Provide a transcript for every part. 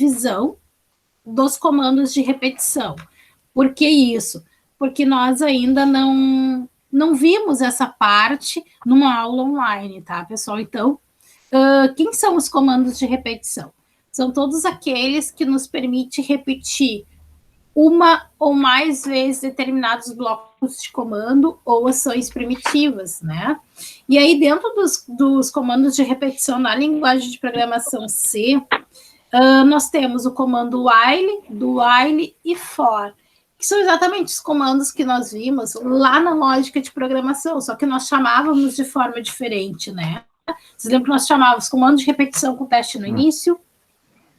revisão dos comandos de repetição. Por que isso? Porque nós ainda não vimos essa parte numa aula online, tá, pessoal? Então, quem são os comandos de repetição? São todos aqueles que nos permitem repetir uma ou mais vezes determinados blocos de comando ou ações primitivas, né? E aí, dentro dos comandos de repetição na linguagem de programação C, nós temos o comando while, do while e for, que são exatamente os comandos que nós vimos lá na lógica de programação, só que nós chamávamos de forma diferente, né? Vocês lembram que nós chamávamos comando de repetição com teste no início,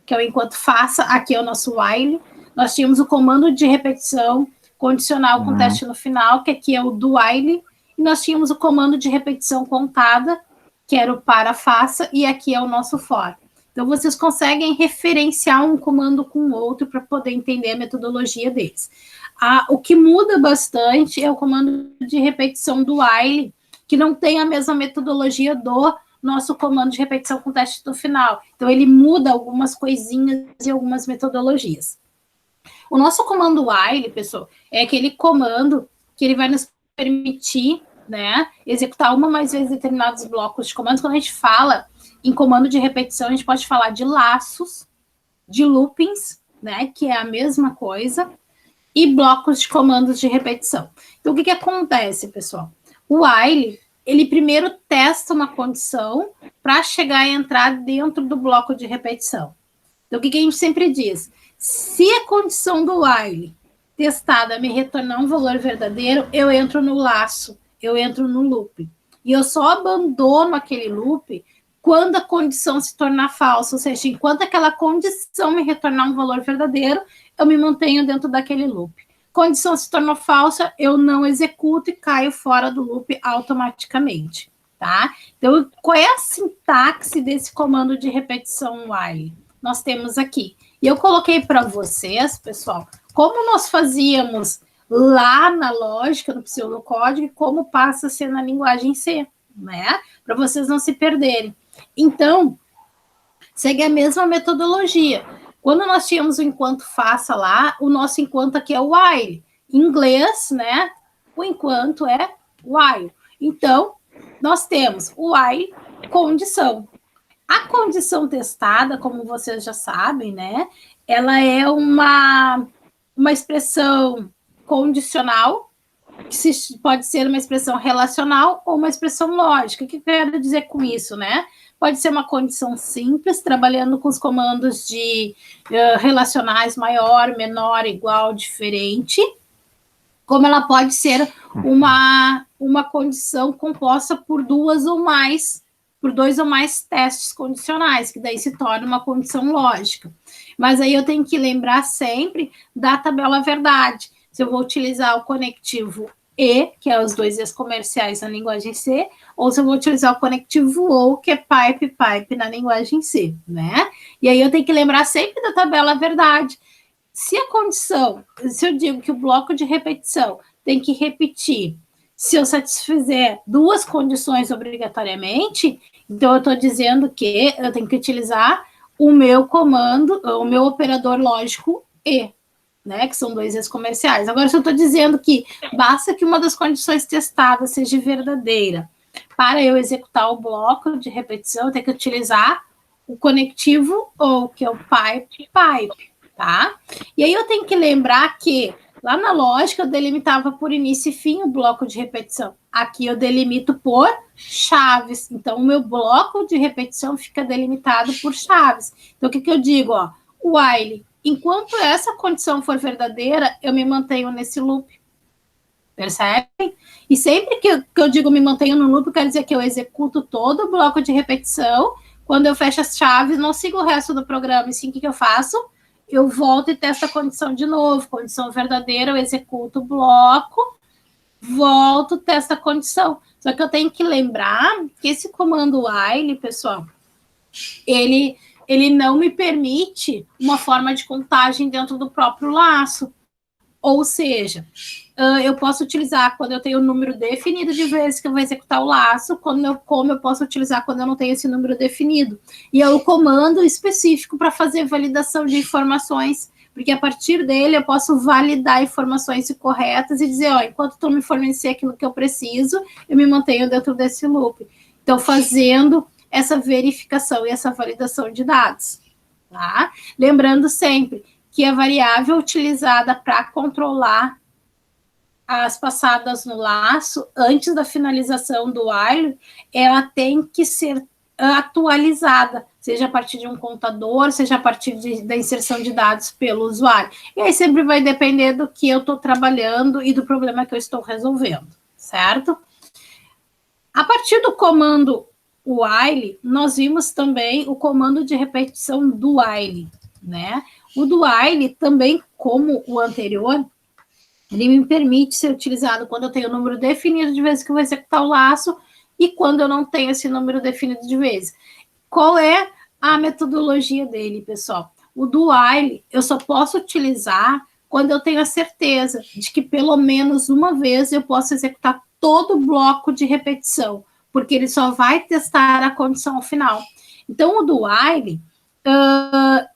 que é o enquanto faça, aqui é o nosso while. Nós tínhamos o comando de repetição condicional com teste no final, que aqui é o do while, e nós tínhamos o comando de repetição contada, que era o para faça, e aqui é o nosso for. Então, vocês conseguem referenciar um comando com o outro para poder entender a metodologia deles. O que muda bastante é o comando de repetição do while, que não tem a mesma metodologia do nosso comando de repetição com teste no final. Então, ele muda algumas coisinhas e algumas metodologias. O nosso comando while, pessoal, é aquele comando que ele vai nos permitir, né, executar uma ou mais vezes determinados blocos de comandos. Quando a gente fala em comando de repetição, a gente pode falar de laços, de loopings, né, que é a mesma coisa, e blocos de comandos de repetição. Então, o que acontece, pessoal? O while, ele primeiro testa uma condição para chegar e entrar dentro do bloco de repetição. Então, o que a gente sempre diz? Se a condição do while testada me retornar um valor verdadeiro, eu entro no laço, eu entro no loop. E eu só abandono aquele loop quando a condição se tornar falsa, ou seja, enquanto aquela condição me retornar um valor verdadeiro, eu me mantenho dentro daquele loop. Condição se tornou falsa, eu não executo e caio fora do loop automaticamente, tá? Então, qual é a sintaxe desse comando de repetição while? Nós temos aqui. E eu coloquei para vocês, pessoal, como nós fazíamos lá na lógica, no pseudocódigo, e como passa a ser na linguagem C, né? Para vocês não se perderem. Então, segue a mesma metodologia. Quando nós tínhamos o enquanto faça lá, o nosso enquanto aqui é o while. Em inglês, né? O enquanto é while. Então, nós temos o while condição. A condição testada, como vocês já sabem, né? Ela é uma expressão condicional, que pode ser uma expressão relacional ou uma expressão lógica. O que eu quero dizer com isso, né? Pode ser uma condição simples, trabalhando com os comandos de relacionais maior, menor, igual, diferente, como ela pode ser uma condição composta por dois ou mais testes condicionais, que daí se torna uma condição lógica. Mas aí eu tenho que lembrar sempre da tabela verdade. Se eu vou utilizar o conectivo e, que é os dois E's comerciais na linguagem C, ou se eu vou utilizar o conectivo ou, que é pipe na linguagem C, né? E aí eu tenho que lembrar sempre da tabela verdade. Se a condição, se eu digo que o bloco de repetição tem que repetir, se eu satisfizer duas condições obrigatoriamente, então eu estou dizendo que eu tenho que utilizar o meu comando, o meu operador lógico e, né, que são dois E's comerciais. Agora, se eu estou dizendo que basta que uma das condições testadas seja verdadeira, para eu executar o bloco de repetição, eu tenho que utilizar o conectivo ou, que é o pipe, tá? E aí eu tenho que lembrar que lá na lógica eu delimitava por início e fim o bloco de repetição. Aqui eu delimito por chaves. Então, o meu bloco de repetição fica delimitado por chaves. Então, o que eu digo? Ó, while. Enquanto essa condição for verdadeira, eu me mantenho nesse loop. Percebem? E sempre que eu digo me mantenho no loop, quer dizer que eu executo todo o bloco de repetição. Quando eu fecho as chaves, não sigo o resto do programa. E sim, o que eu faço? Eu volto e testo a condição de novo. Condição verdadeira, eu executo o bloco, volto, testo a condição. Só que eu tenho que lembrar que esse comando while, pessoal, ele não me permite uma forma de contagem dentro do próprio laço. Ou seja, eu posso utilizar quando eu tenho o número definido de vezes que eu vou executar o laço, como eu posso utilizar quando eu não tenho esse número definido. E é o comando específico para fazer validação de informações, porque a partir dele eu posso validar informações corretas e dizer, ó, enquanto tu me fornecer aquilo que eu preciso, eu me mantenho dentro desse loop. Então, fazendo essa verificação e essa validação de dados. Tá? Lembrando sempre que a variável utilizada para controlar as passadas no laço, antes da finalização do while, ela tem que ser atualizada, seja a partir de um contador, seja a partir da inserção de dados pelo usuário. E aí sempre vai depender do que eu estou trabalhando e do problema que eu estou resolvendo, certo? A partir do comando while, nós vimos também o comando de repetição do while, né? O do while também, como o anterior, ele me permite ser utilizado quando eu tenho o número definido de vezes que eu vou executar o laço e quando eu não tenho esse número definido de vezes. Qual é a metodologia dele, pessoal? O do while eu só posso utilizar quando eu tenho a certeza de que pelo menos uma vez eu posso executar todo o bloco de repetição, porque ele só vai testar a condição ao final. Então, o do while,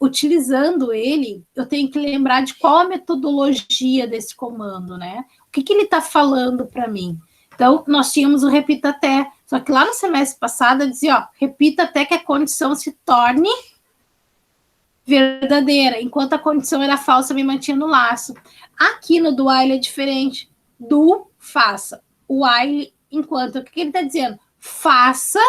utilizando ele, eu tenho que lembrar de qual a metodologia desse comando, né? O que ele está falando para mim? Então, nós tínhamos o repita até, só que lá no semestre passado eu dizia, ó, repita até que a condição se torne verdadeira, enquanto a condição era falsa, eu me mantinha no laço. Aqui no do while é diferente, do faça. O while, enquanto, o que ele está dizendo? Faça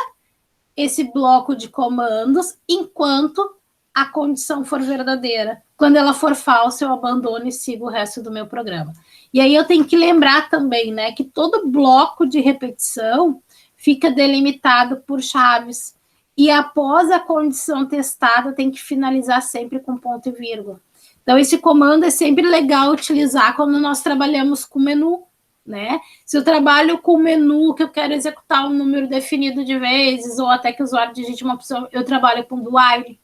esse bloco de comandos enquanto a condição for verdadeira. Quando ela for falsa, eu abandono e sigo o resto do meu programa. E aí eu tenho que lembrar também, né, que todo bloco de repetição fica delimitado por chaves. E após a condição testada, tem que finalizar sempre com ponto e vírgula. Então, esse comando é sempre legal utilizar quando nós trabalhamos com menu, né? Se eu trabalho com o menu que eu quero executar um número definido de vezes, ou até que o usuário digite uma opção, eu trabalho com do while,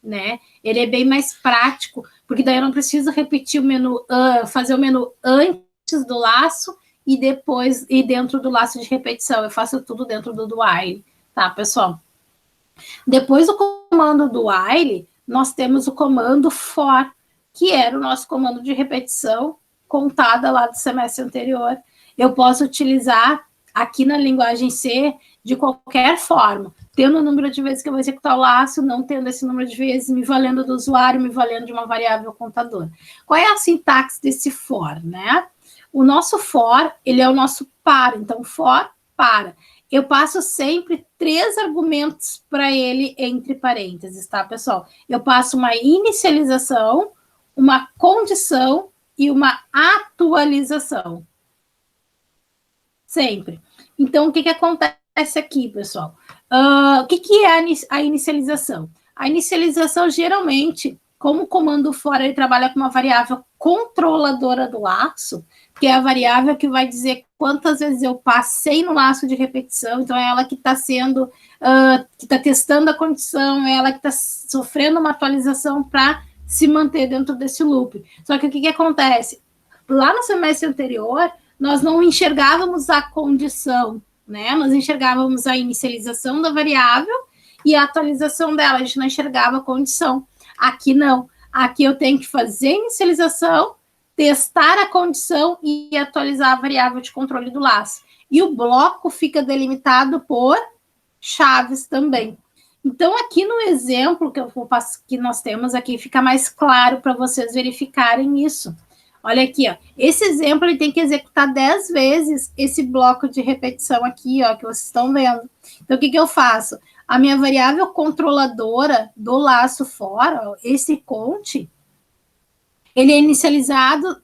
né? Ele é bem mais prático, porque daí eu não preciso repetir o menu, fazer o menu antes do laço e depois, e dentro do laço de repetição. Eu faço tudo dentro do while, tá, pessoal? Depois do comando do while, nós temos o comando for, que era o nosso comando de repetição contada lá do semestre anterior. Eu posso utilizar aqui na linguagem C de qualquer forma, tendo o número de vezes que eu vou executar o laço, não tendo esse número de vezes, me valendo do usuário, me valendo de uma variável contadora. Qual é a sintaxe desse for, né? O nosso for, ele é o nosso para, então for, para. Eu passo sempre 3 argumentos para ele entre parênteses, tá, pessoal? Eu passo uma inicialização, uma condição e uma atualização. Sempre. Então, o que acontece aqui, pessoal? O que é a inicialização? A inicialização, geralmente, como o comando for, ele trabalha com uma variável controladora do laço, que é a variável que vai dizer quantas vezes eu passei no laço de repetição, então é ela que está sendo, que está testando a condição, é ela que está sofrendo uma atualização para se manter dentro desse loop. Só que o que acontece? Lá no semestre anterior, nós não enxergávamos a condição, né? Nós enxergávamos a inicialização da variável e a atualização dela, a gente não enxergava a condição. Aqui não. Aqui eu tenho que fazer a inicialização, testar a condição e atualizar a variável de controle do laço. E o bloco fica delimitado por chaves também. Então, aqui no exemplo que nós temos aqui, fica mais claro para vocês verificarem isso. Olha aqui, ó. Esse exemplo ele tem que executar 10 vezes esse bloco de repetição aqui, ó, que vocês estão vendo. Então, o que eu faço? A minha variável controladora do laço fora, esse count, ele é inicializado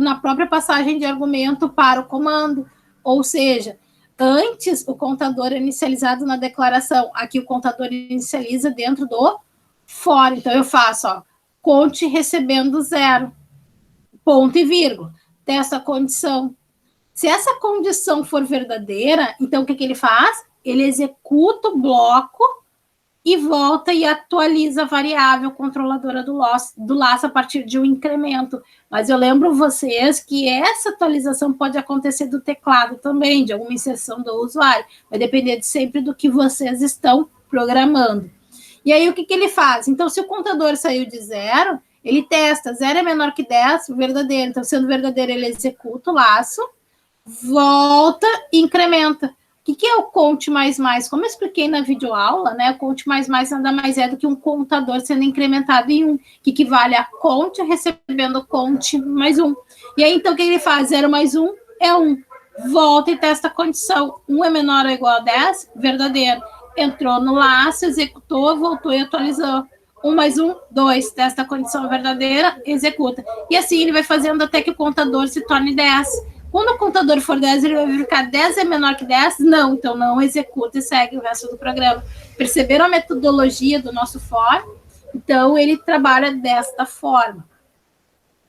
na própria passagem de argumento para o comando. Ou seja, antes o contador é inicializado na declaração. Aqui o contador inicializa dentro do for. Então, eu faço, ó, count recebendo 0. Ponto e vírgula, dessa condição. Se essa condição for verdadeira, então o que ele faz? Ele executa o bloco e volta e atualiza a variável controladora do laço a partir de um incremento. Mas eu lembro vocês que essa atualização pode acontecer do teclado também, de alguma inserção do usuário. Vai depender sempre do que vocês estão programando. E aí, o que ele faz? Então, se o contador saiu de 0, ele testa. 0 é menor que 10, verdadeiro. Então, sendo verdadeiro, ele executa o laço, volta e incrementa. O que é o conte mais mais? Como eu expliquei na videoaula, né? O conte mais mais nada mais é do que um contador sendo incrementado em 1, que equivale a conte recebendo conte mais 1. E aí, então, o que ele faz? 0 mais 1 é 1. Volta e testa a condição. 1 é menor ou igual a 10? Verdadeiro. Entrou no laço, executou, voltou e atualizou. 1 mais 1, 2. Testa a condição verdadeira, executa. E assim ele vai fazendo até que o contador se torne 10. Quando o contador for 10, ele vai verificar 10 é menor que 10? Não, então não executa e segue o resto do programa. Perceberam a metodologia do nosso for? Então, ele trabalha desta forma,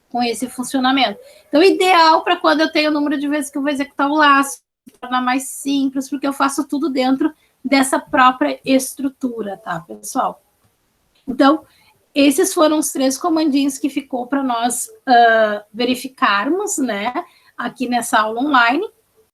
com esse funcionamento. Então, ideal para quando eu tenho o número de vezes que eu vou executar o laço, tornar mais simples, porque eu faço tudo dentro dessa própria estrutura, tá, pessoal? Então, esses foram os 3 comandinhos que ficou para nós verificarmos, né, aqui nessa aula online.